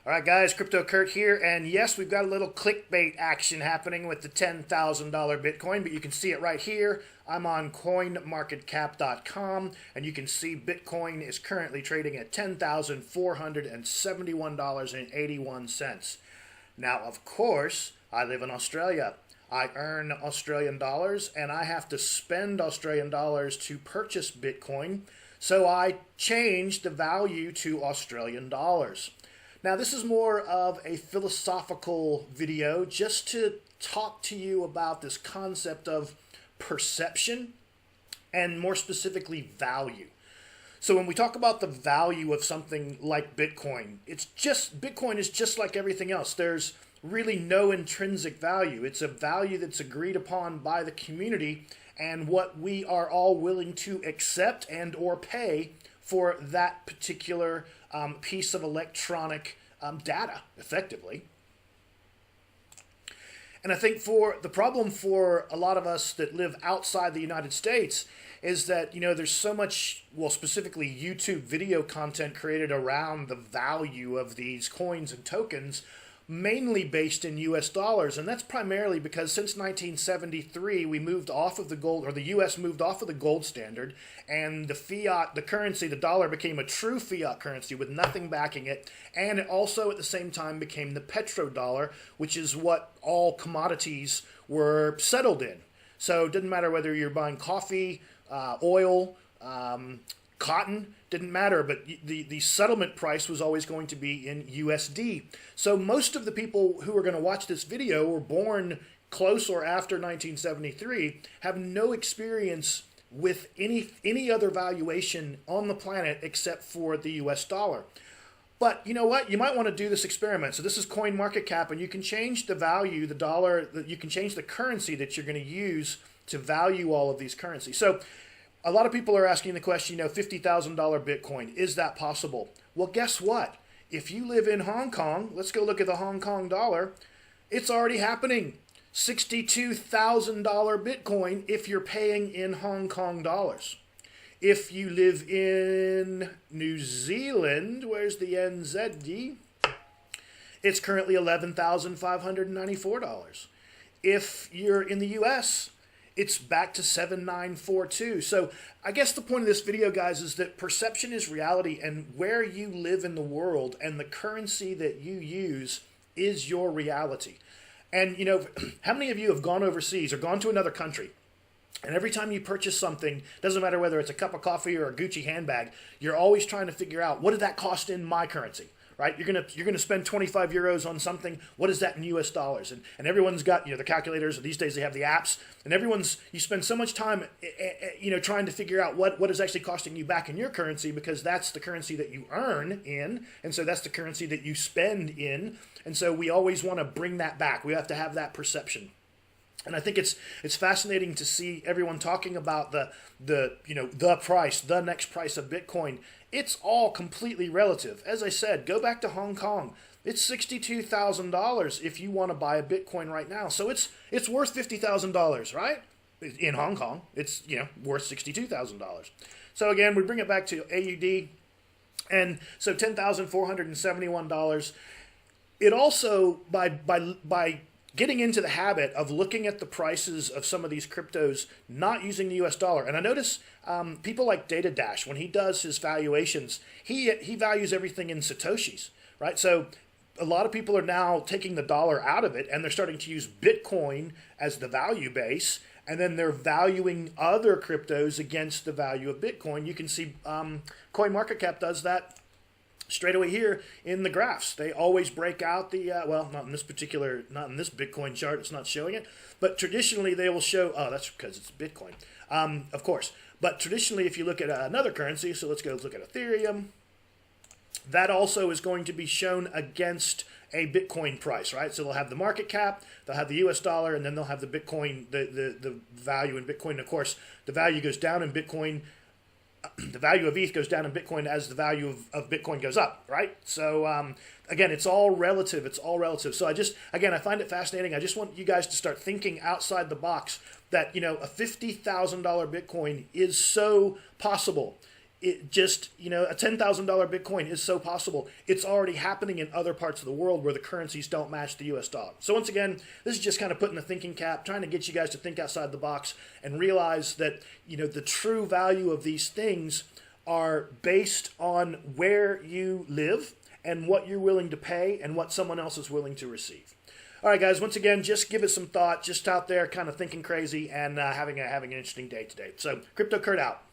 All right, guys, Crypto Kurt here, and yes, we've got a little clickbait action happening with the $10,000 Bitcoin, but you can see it right here. I'm on CoinMarketCap.com, and you can see Bitcoin is currently trading at $10,471.81. Now, of course, I live in Australia. I earn Australian dollars, and I have to spend Australian dollars to purchase Bitcoin, so I changed the value to Australian dollars. Now, this is more of a philosophical video just to talk to you about this concept of perception and more specifically value. So when we talk about the value of something like Bitcoin, Bitcoin is just like everything else. There's really no intrinsic value. It's a value that's agreed upon by the community and what we are all willing to accept and or pay for that particular piece of electronic data, effectively. And I think the problem for a lot of us that live outside the United States is that, there's so much, well, specifically YouTube video content created around the value of these coins and tokens, mainly based in US dollars. And that's primarily because since 1973, we moved off of the gold, or the US moved off of the gold standard, and the currency, the dollar, became a true fiat currency with nothing backing it. And it also at the same time became the petrodollar, which is what all commodities were settled in. So it didn't matter whether you're buying coffee, oil, cotton, didn't matter, but the settlement price was always going to be in USD. So most of the people who are going to watch this video were born close or after 1973, have no experience with any other valuation on the planet except for the US dollar. But you know what? You might want to do this experiment. So this is CoinMarketCap, and you can change the value, the dollar, you can change the currency that you're going to use to value all of these currencies. So a lot of people are asking the question, $50,000 Bitcoin, is that possible? Well, guess what? If you live in Hong Kong, let's go look at the Hong Kong dollar. It's already happening. $62,000 Bitcoin if you're paying in Hong Kong dollars. If you live in New Zealand, where's the NZD? It's currently $11,594. If you're in the US, it's back to 7,942. So I guess the point of this video, guys, is that perception is reality, and where you live in the world and the currency that you use is your reality. And, how many of you have gone overseas or gone to another country, and every time you purchase something, doesn't matter whether it's a cup of coffee or a Gucci handbag, you're always trying to figure out, what did that cost in my currency? Right? You're gonna spend 25 euros on something. What is that in US dollars? And everyone's got the calculators. These days they have the apps, and you spend so much time trying to figure out what is actually costing you back in your currency, because that's the currency that you earn in, and so that's the currency that you spend in, and so we always want to bring that back. We have to have that perception. And I think it's fascinating to see everyone talking about the price, the next price of Bitcoin. It's all completely relative. As I said, go back to Hong Kong. It's $62,000 if you want to buy a Bitcoin right now. So it's worth $50,000, right? In Hong Kong, it's worth $62,000. So again, we bring it back to AUD, and so $10,471. It also by getting into the habit of looking at the prices of some of these cryptos, not using the US dollar. And I notice people like DataDash, when he does his valuations, he values everything in Satoshis, right? So a lot of people are now taking the dollar out of it, and they're starting to use Bitcoin as the value base, and then they're valuing other cryptos against the value of Bitcoin. You can see CoinMarketCap does that straight away here in the graphs. They always break out the, not in this Bitcoin chart, it's not showing it, but traditionally they will show, that's because it's Bitcoin, of course. But traditionally, if you look at another currency, so let's go look at Ethereum, that also is going to be shown against a Bitcoin price, right? So they'll have the market cap, they'll have the US dollar, and then they'll have the Bitcoin, the value in Bitcoin. And of course, the value goes down in Bitcoin. The value of ETH goes down in Bitcoin as the value of Bitcoin goes up, right? So again, it's all relative. It's all relative. So I find it fascinating. I just want you guys to start thinking outside the box that, a $50,000 Bitcoin is so possible. it just, a $10,000 Bitcoin is so possible. It's already happening in other parts of the world where the currencies don't match the US dollar. So once again, this is just kind of putting the thinking cap, trying to get you guys to think outside the box and realize that, the true value of these things are based on where you live and what you're willing to pay and what someone else is willing to receive. All right, guys, once again, just give it some thought, just out there kind of thinking crazy and having an interesting day today. So, Crypto Kurt out.